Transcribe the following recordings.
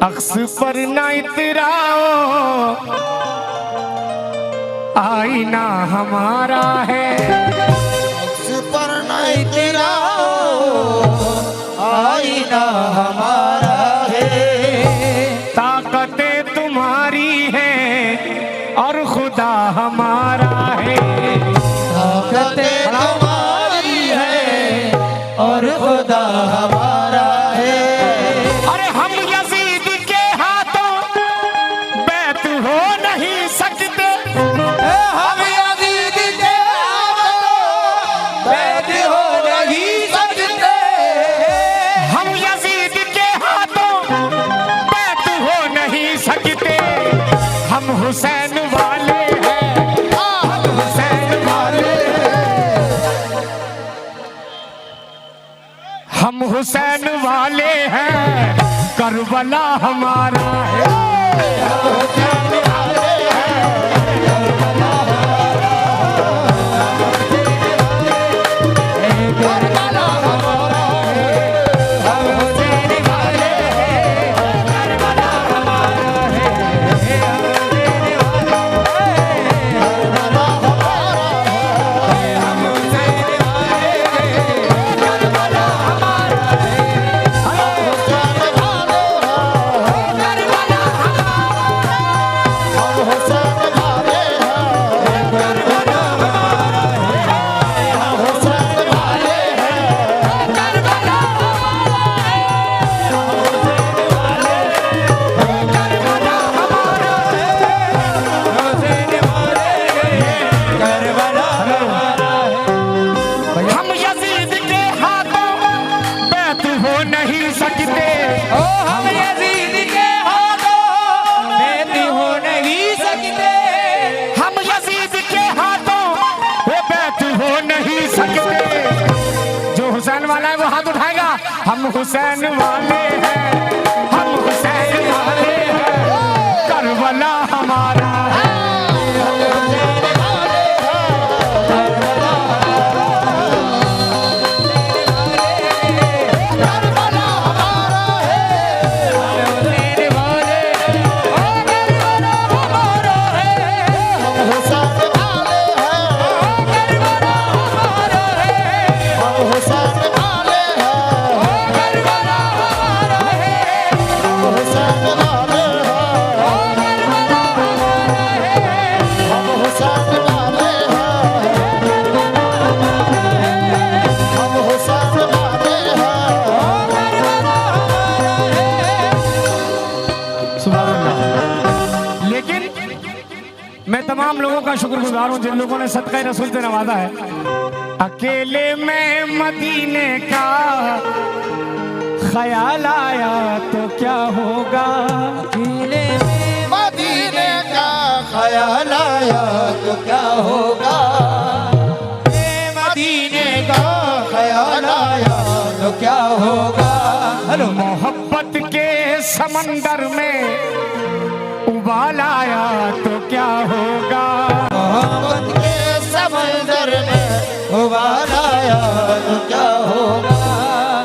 अक्स पर ना इतराओ, आईना हमारा है। अक्स पर ना इतराओ, आईना हमारा है। ताकतें तुम्हारी हैं और खुदा हमारा है। ताकतें तुम्हारी है और खुदा हमारा है। अरे हम यजीद के हाथों बैत हो नहीं सकते, हम यजीद के हाथों बैत हो नहीं सकते। हम यजीद के हाथों बैत हो नहीं सकते। हम हुसैन वाले हैं, हम हुसैन वाले हैं, हम हुसैन वाले हैं। करबला हमारा है। हम हुसैन वाले हैं, हम हुसैन वाले हैं। करबला हमारा है। मैं तमाम लोगों का शुक्रगुजार हूं जिन लोगों ने सदका रसूल से नवाजा है। अकेले में मदीने का ख्याल आया तो क्या होगा, अकेले में मदीने का ख्याल आया तो क्या होगा। मदीने का ख्याल आया तो क्या होगा। हेलो, मोहब्बत के समंदर में उबाल आया तो क्या होगा। मोहब्बत के समंदर में उबाल आया तो क्या होगा।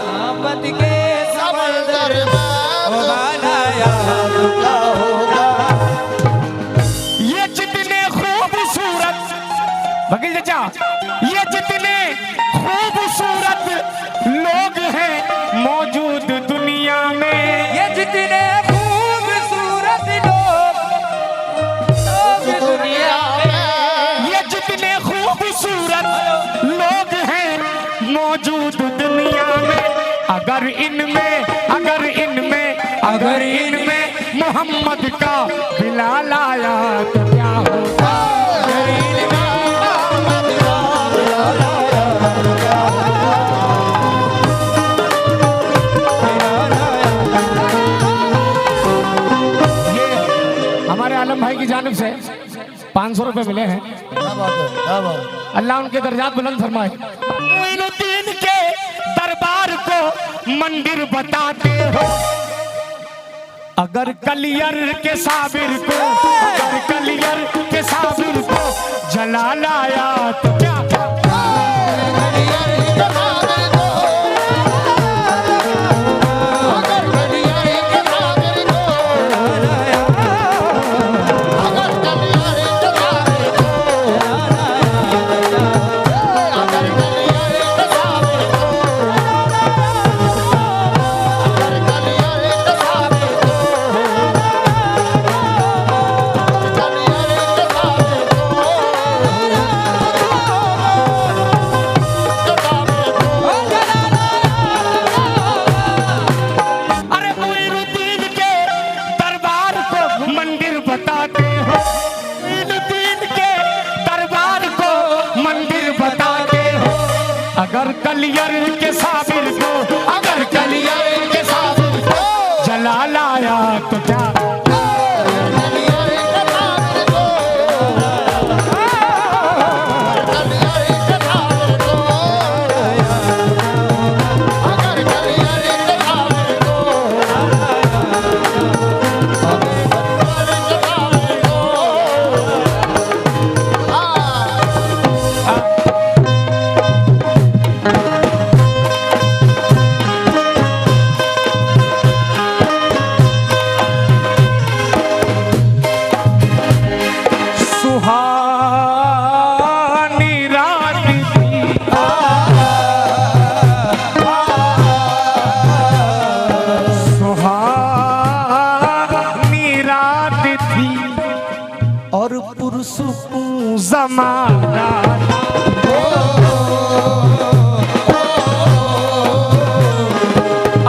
मोहब्बत के समंदर में उबाल आया तो क्या होगा। ये जितने खूबसूरत वकील चाचा, ये जितने खूबसूरत लोग हैं मौजूद दुनिया में, ये जितने खूबसूरत लोग दुनिया में, ये जितने खूबसूरत लोग हैं मौजूद दुनिया में, अगर इनमें मोहम्मद का बिलाल आया तो क्या होगा। हमारे आलम भाई की जानिब से 500 रुपए मिले हैं। अल्लाह उनके दर्जात बुलंद फरमाए। मोइनुद्दीन के दरबार को मंदिर बताते हो, अगर कलियर के साबिर को जला लाया तो क्या। कलियर के साबिर को, अगर कलियर के साबिर को जला लाया तो क्या। और पुरसुकूं ज़माना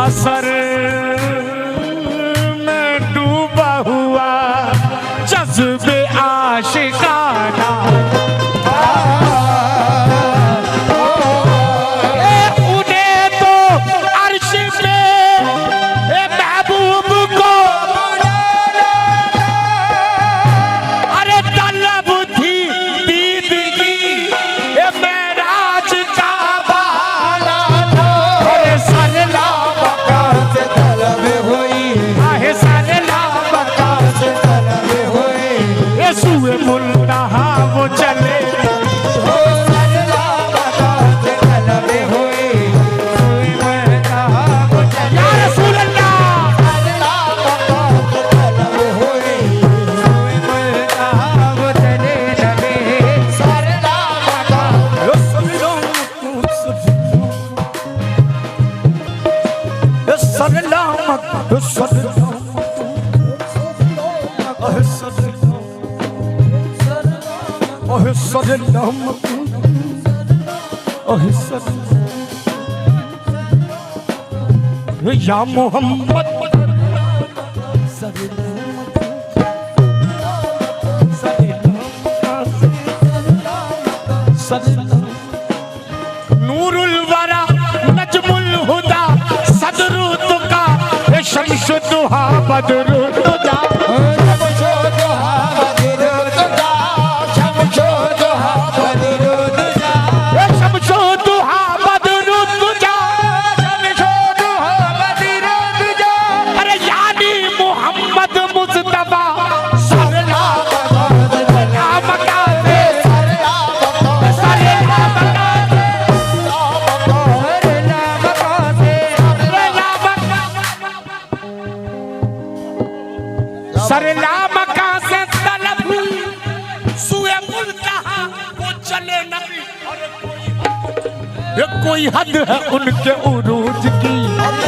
असर में डूबा हुआ जज्बे आशिकाना। उन्हें तो अर्श में महबूब को वो चले या रसूल या मोहम्मद नूरुल वरा नजमुल हुदा सदरु तुका शम्स दुहा बदरु तुजा सरला मका से तलब सुए मुल्तहा वो चले नबी। कोई हद है उनके उरूज की,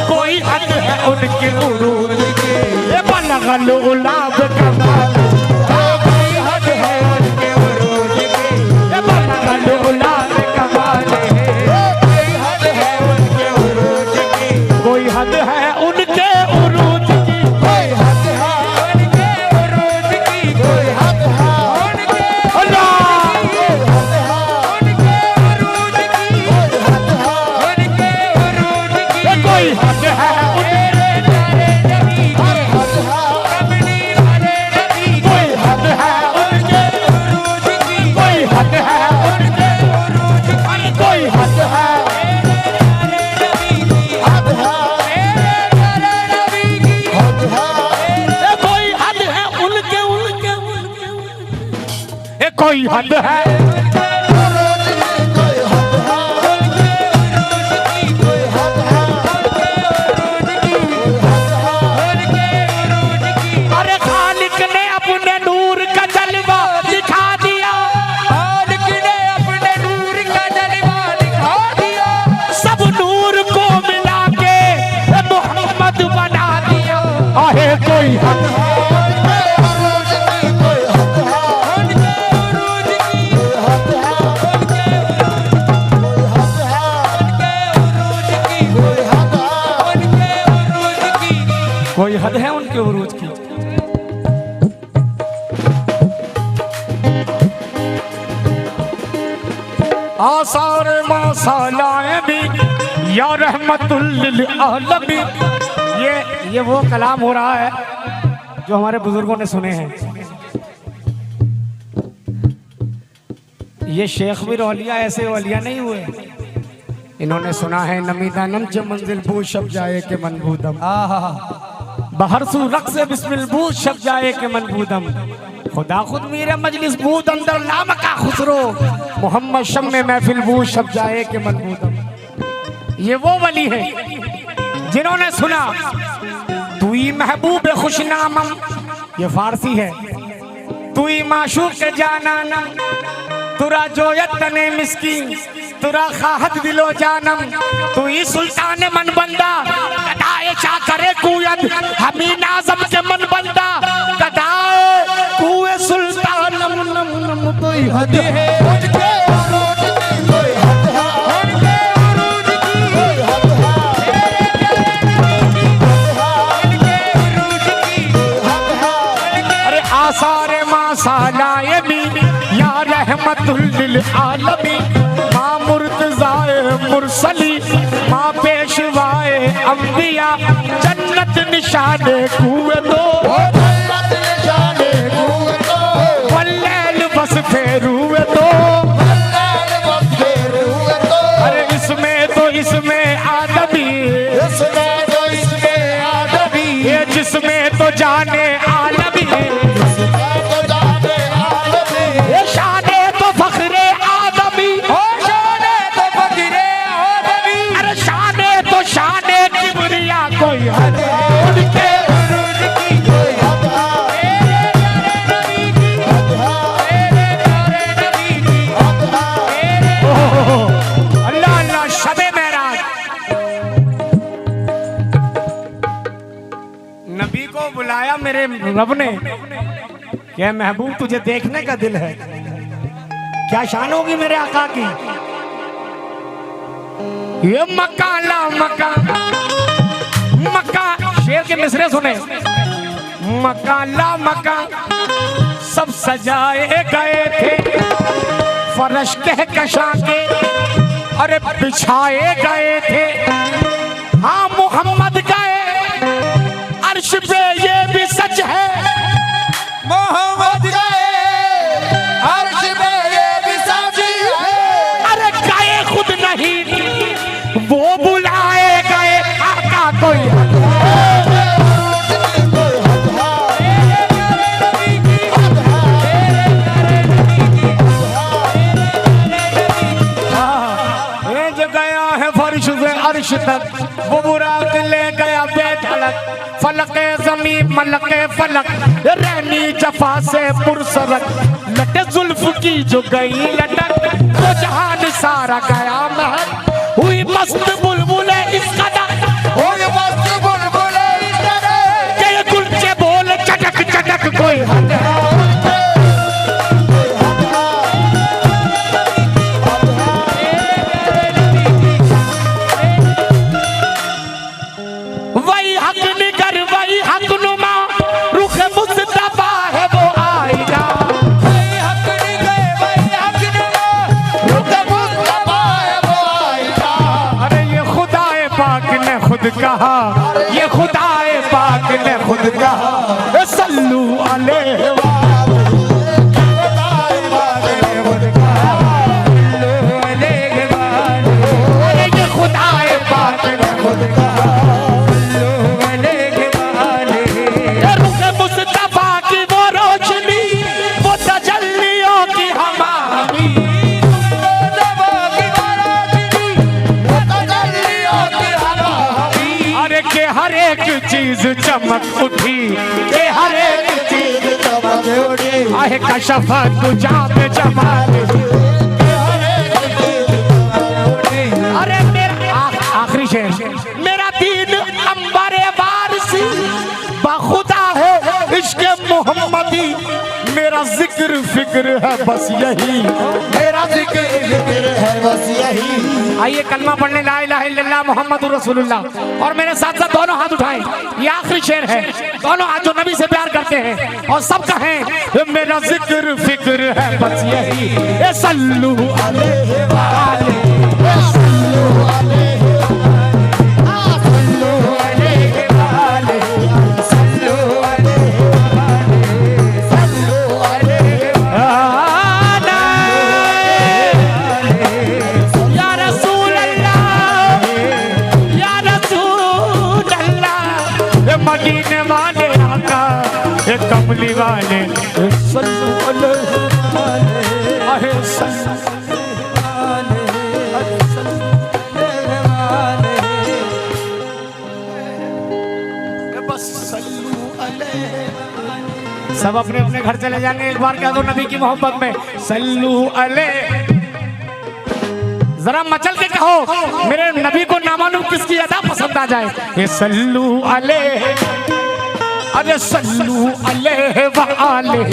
कोई हद है उनके उरूज की। ये बलगल उलाब कमाल, कोई हद है उनके उरूज की। ये बलगल उलाब कमाल, कोई हद है उनके उरूज की। कोई हद है उनके उरूज की, कोई हद है कोई हद है। अरे खालिक ने अपने नूर का जलवा दिखा दिया, खालिक ने अपने नूर का जलवा दिखा दिया। सब नूर को मिला के मोहम्मद बना दिया। आहे कोई हद है, कोई हद है उनके उरूज की। आसार मसालाएं भी या रहमतुल लिल आलमीन। ये वो कलाम हो रहा है जो हमारे बुजुर्गों ने सुने हैं। ये शेख भी औलिया ऐसे औलिया नहीं हुए, इन्होंने सुना है नमीदानम च मंजिल बू शब जाए के मनबूदम, बहरसू रक्स बिस्मिल बू शब जाए के मनबूदम, खुदा खुद मेरे मजलिस बूद अंदर नाम का खुसरो, मोहम्मद शम में महफिल बू शब जाए के मनबूदम। ये वो वली है जिन्होंने सुना तू ही महबूब खुशनामम, ये फारसी है, तू ही माशूक के जानानम, तुरा जोयत तने मिस्कीन, तुरा खाहत दिलो जानम, तू ही सुल्तान मन बंदा, कदाए चा करे कुयद, हमी नाज़म के मन बंदा, कदाए कुए सुल्तान नम तो ही हद है, उनके अरूज की कोई हद है, उनके अरूज की कोई हद है, अरे आसारे मासालाए भी या रहमतुल लिल आलमीन, माँ मुर्तज़ाए मुरसली, माँ पेशवाए अंबिया, जन्नत निशाने कुए दो, जन्नत निशाने कुए दो, वल्लैल बस फेरुए दो, वल्लैल बस फेरुए दो, अरे इसमें आदमी, इसमें तो इसमें आदमी, ये जिसमें तो जाने आलमी, इसमें तो जाने आलमी, ये शाने तो फखरे आदमी, ओ शाने तो फखरे आदमी, अरे शाने किबरिया कोई हद है, उनके अरूज की कोई हद है, तेरे नबी की हद है, तेरे नबी की हद है। अल्लाह अल्लाह शबे मेराज। नबी को बुलाया मेरे रब ने, क्या महबूब तुझे देखने का दिल है, क्या शान होगी मेरे आका की। ये मक्का ला मक्का, मक्का शेर के मिसरे सुने, मक्का ला मक्का सब सजाए गए थे, फरश के कशा के अरे बिछाए गए थे, हाँ मोहम्मद गए अर्श पे ये भी सच है, मोहम्मद गए अर्श पे ये भी सच है, अरे गए खुद नहीं वो बुलाए गए, आका कोई हद है, ये जो गया है फर्श से अर्श तक, वो बुराक ले गया बेधड़क, फलके ज़मी मलके फलक, रहनी जफा से पुरसरक, लटे जुल्फ की जो गई लटक, तो जहान सारा गया महक, हुई मस्त बुलबुले इस कदर, हुई मस्त बुलबुले इस कदर, के ये गुलचे बोल चटक चटक कोई हद है, वही हक निगर वही हक नुमा, रुख मुस्तफा है वो आईना, वही हक निगर वही हक नुमा, रुख मुस्तफा है वो आईना, अरे ये खुदाए पाक ने खुद कहा, ये खुदाए पाक ने खुद कहा, सल्लू अलैहि व चीज चमक उठी, के हर एक चीज चमक उठी, आहे कशफ तुझा पे जमाल, अरे मेरा आखिरी शेर, मेरा दीन अंबरे वारसी बखुदा है इश्क मोहम्मदी, मेरा जिक्र फिक्र है बस यही, मेरा जिक्र फिक्र है बस यही। आइए कलमा पढ़ने ला इलाहा इल्लल्लाह मुहम्मदुर रसूलुल्लाह, और मेरे साथ साथ दोनों हाथ उठाएं, ये आखिरी शेर है, दोनों हाथ जो नबी से प्यार करते हैं और सब कहें मेरा जिक्र फिक्र है बस यही, ए सल्लू अलैहि व आलिहि, सल्लू अलैहि अरे कमली वाले सल्लू अलैहि अरे सब अपने अपने घर चले जाएंगे। एक बार कह दो नबी की मोहब्बत में सल्लू अलैहि। जरा मचल के कहो मेरे नबी को ना मालूम किसकी अदा पसंद आ जाए। ये सल्लू अलैहि अरे सल्लू अलैहि व आलिहि